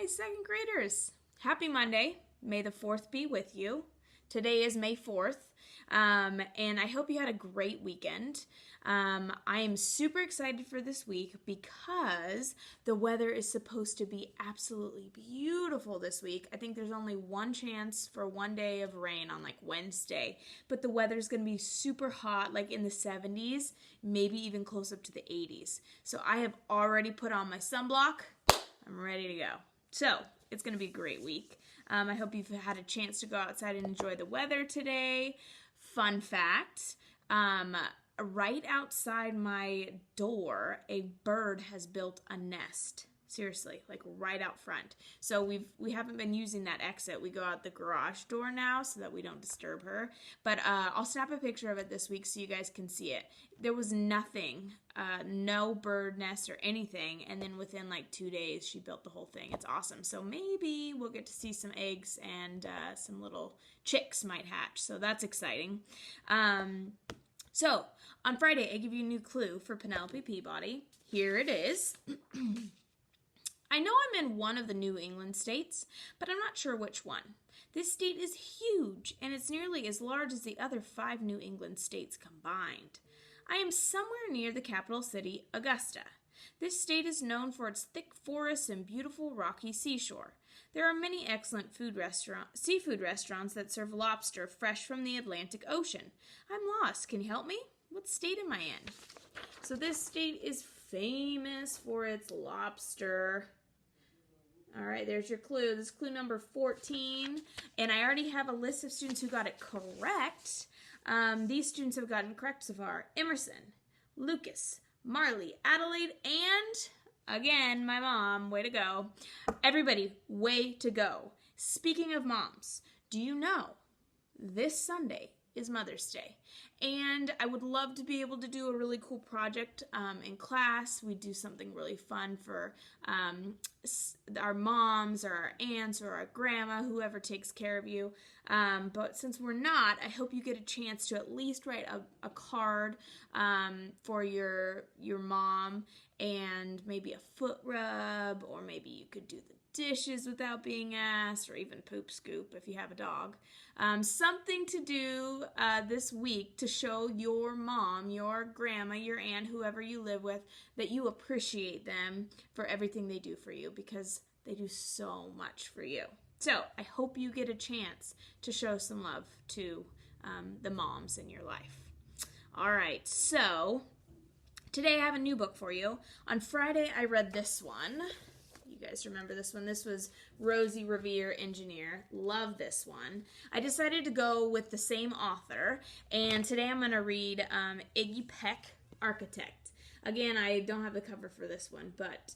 Hi, second graders. Happy Monday. May the 4th be with you. Today is May 4th, and I hope you had a great weekend. I am super excited for this week because the weather is supposed to be absolutely beautiful this week. I think there's only one chance for one day of rain on like Wednesday, but the weather's going to be super hot, like in the 70s, maybe even close up to the 80s. So I have already put on my sunblock. I'm ready to go. So it's going to be a great week. I hope you've had a chance to go outside and enjoy the weather today. Fun fact, right outside my door, a bird has built a nest. Seriously, like right out front. So we haven't been using that exit. We go out the garage door now so that we don't disturb her. But I'll snap a picture of it this week so you guys can see it. There was nothing, no bird nest or anything. And then within like 2 days, she built the whole thing. It's awesome. So maybe we'll get to see some eggs and some little chicks might hatch. So that's exciting. So on Friday, I give you a new clue for Penelope Peabody. Here it is. I know I'm in one of the New England states, but I'm not sure which one. This state is huge, and it's nearly as large as the other 5 New England states combined. I am somewhere near the capital city, Augusta. This state is known for its thick forests and beautiful rocky seashore. There are many excellent seafood restaurants that serve lobster fresh from the Atlantic Ocean. I'm lost. Can you help me? What state am I in? So this state is famous for its lobster. All right, there's your clue. This is clue number 14. And I already have a list of students who got it correct. These students have gotten correct so far. Emerson, Lucas, Marley, Adelaide, and again, my mom. Way to go. Everybody, way to go. Speaking of moms, do you know this Sunday is Mother's Day? And I would love to be able to do a really cool project in class. We do something really fun for our moms or our aunts or our grandma, whoever takes care of you. But since we're not, I hope you get a chance to at least write a card for your mom and maybe a foot rub, or maybe you could do the dishes without being asked, or even poop scoop if you have a dog. Something to do this week to show your mom, your grandma, your aunt, whoever you live with, that you appreciate them for everything they do for you, because they do so much for you. So I hope you get a chance to show some love to the moms in your life. All right, so today I have a new book for you. On Friday I read this one. You guys remember this one? This was Rosie Revere, Engineer. Love this one. I decided to go with the same author, and today I'm going to read Iggy Peck, Architect. Again, I don't have the cover for this one, but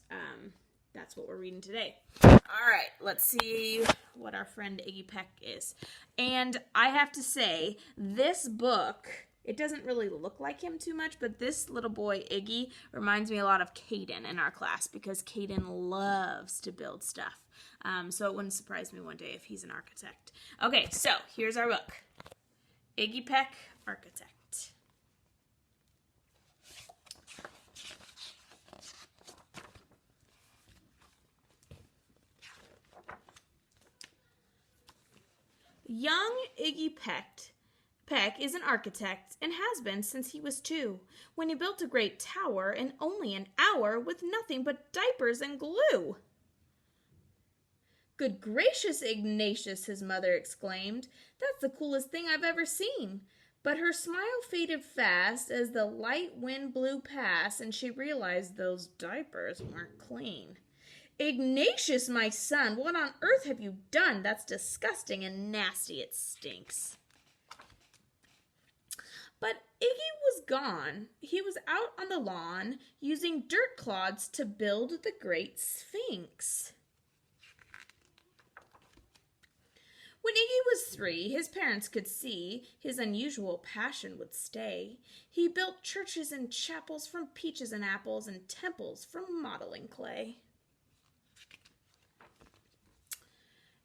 that's what we're reading today. All right, let's see what our friend Iggy Peck is. And I have to say, this book, it doesn't really look like him too much, but this little boy, Iggy, reminds me a lot of Caden in our class, because Caden loves to build stuff. So it wouldn't surprise me one day if he's an architect. Okay, so here's our book. Iggy Peck, Architect. Young Iggy Peck is an architect and has been since he was 2, when he built a great tower in only an hour with nothing but diapers and glue. "Good gracious, Ignatius," his mother exclaimed. "That's the coolest thing I've ever seen." But her smile faded fast as the light wind blew past and she realized those diapers weren't clean. "Ignatius, my son, what on earth have you done? That's disgusting and nasty. It stinks." But Iggy was gone. He was out on the lawn using dirt clods to build the great Sphinx. When Iggy was 3, his parents could see his unusual passion would stay. He built churches and chapels from peaches and apples, and temples from modeling clay.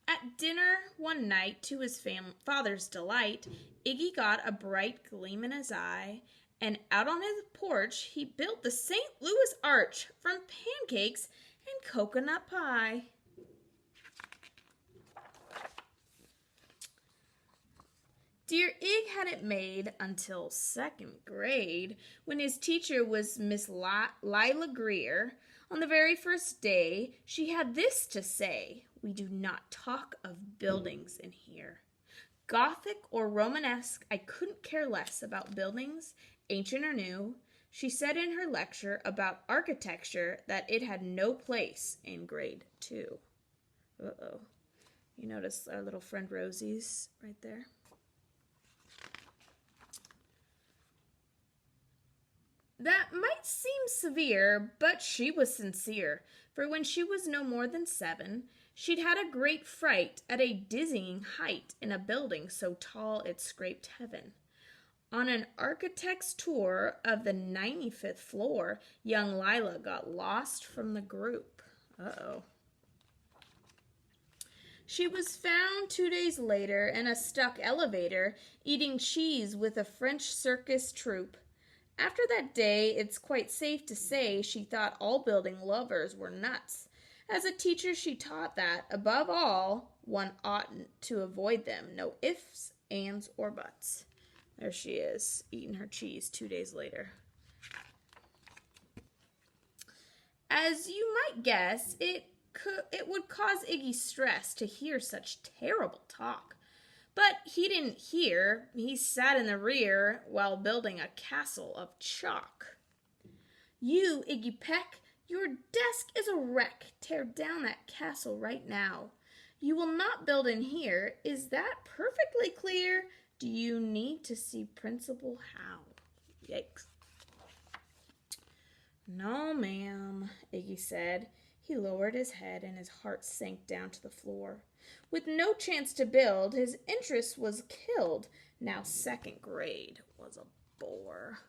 At dinner one night, to his father's delight, Iggy got a bright gleam in his eye, and out on his porch he built the St. Louis Arch from pancakes and coconut pie. Dear Ig had it made until second grade, when his teacher was Miss Lila Greer. On the very first day, she had this to say: "We do not talk of buildings in here. Gothic or Romanesque, I couldn't care less about buildings, ancient or new." She said in her lecture about architecture that it had no place in grade 2. Uh-oh. You notice our little friend Rosie's right there? That might seem severe, but she was sincere, for when she was no more than 7, she'd had a great fright at a dizzying height in a building so tall it scraped heaven. On an architect's tour of the 95th floor, young Lila got lost from the group. Uh-oh. She was found 2 days later in a stuck elevator eating cheese with a French circus troupe. After that day, it's quite safe to say she thought all building lovers were nuts. As a teacher, she taught that, above all, one oughtn't to avoid them. No ifs, ands, or buts. There she is, eating her cheese 2 days later. As you might guess, it would cause Iggy stress to hear such terrible talk. But he didn't hear. He sat in the rear while building a castle of chalk. "You, Iggy Peck, your desk is a wreck. Tear down that castle right now. You will not build in here. Is that perfectly clear? Do you need to see Principal Howe?" Yikes. "No, ma'am," Iggy said. He lowered his head and his heart sank down to the floor. With no chance to build, his interest was killed. Now second grade was a bore.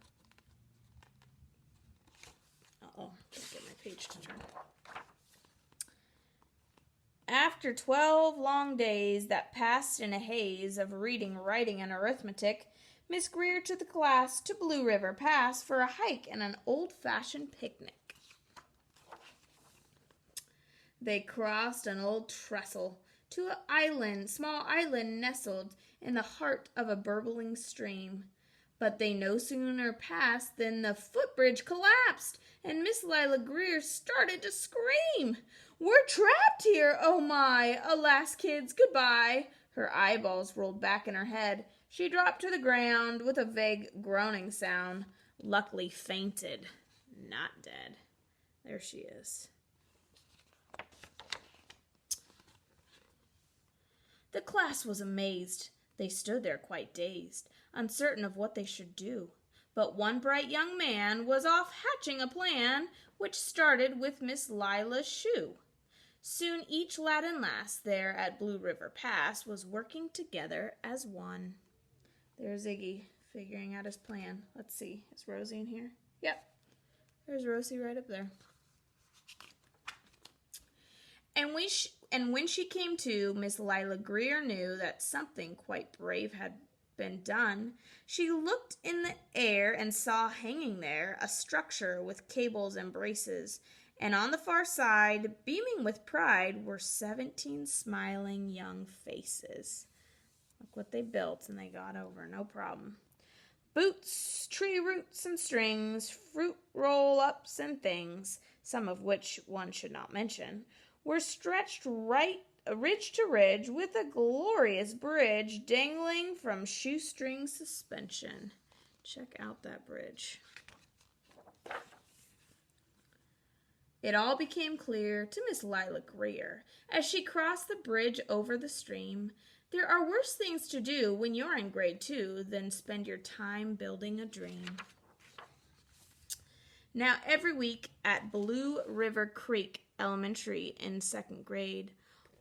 Uh-oh, let's get my page to turn. After 12 long days that passed in a haze of reading, writing, and arithmetic, Miss Greer took the class to Blue River Pass for a hike and an old-fashioned picnic. They crossed an old trestle to an small island nestled in the heart of a burbling stream. But they no sooner passed than the footbridge collapsed, and Miss Lila Greer started to scream. "We're trapped here, oh my! Alas, kids, goodbye!" Her eyeballs rolled back in her head. She dropped to the ground with a vague groaning sound. Luckily fainted, not dead. There she is. The class was amazed. They stood there quite dazed, uncertain of what they should do. But one bright young man was off hatching a plan, which started with Miss Lila's shoe. Soon each lad and lass there at Blue River Pass was working together as one. There's Iggy figuring out his plan. Let's see, is Rosie in here? Yep, there's Rosie right up there. And when she came to, Miss Lila Greer knew that something quite brave had been done. She looked in the air and saw hanging there a structure with cables and braces, and on the far side, beaming with pride, were 17 smiling young faces. Look what they built, and they got over, no problem. Boots, tree roots and strings, fruit roll-ups and things, some of which one should not mention, were stretched right ridge to ridge with a glorious bridge dangling from shoestring suspension. Check out that bridge. It all became clear to Miss Lila Greer as she crossed the bridge over the stream. There are worse things to do when you're in grade 2 than spend your time building a dream. Now, every week at Blue River Creek Elementary in second grade,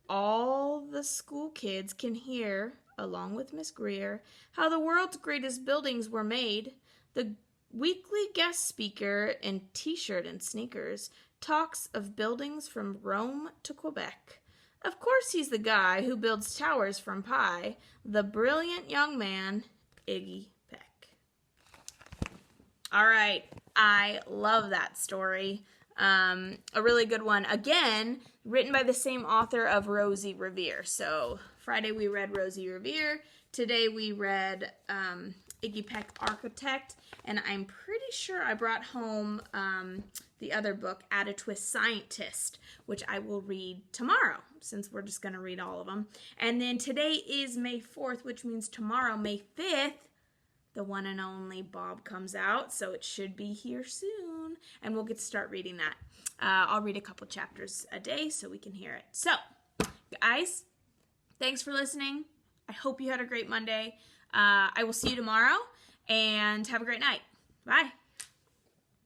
all the school kids can hear, along with Miss Greer, how the world's greatest buildings were made. The weekly guest speaker in t-shirt and sneakers talks of buildings from Rome to Quebec. Of course he's the guy who builds towers from pie, the brilliant young man, Iggy Peck. All right, I love that story. A really good one. Again, written by the same author of Rosie Revere. So Friday we read Rosie Revere. Today we read Iggy Peck, Architect. And I'm pretty sure I brought home the other book, Add a Twist, Scientist, which I will read tomorrow, since we're just going to read all of them. And then today is May 4th, which means tomorrow, May 5th, the one and only Bob comes out, so it should be here soon, and we'll get to start reading that. I'll read a couple chapters a day so we can hear it. So, guys, thanks for listening. I hope you had a great Monday. I will see you tomorrow, and have a great night. Bye.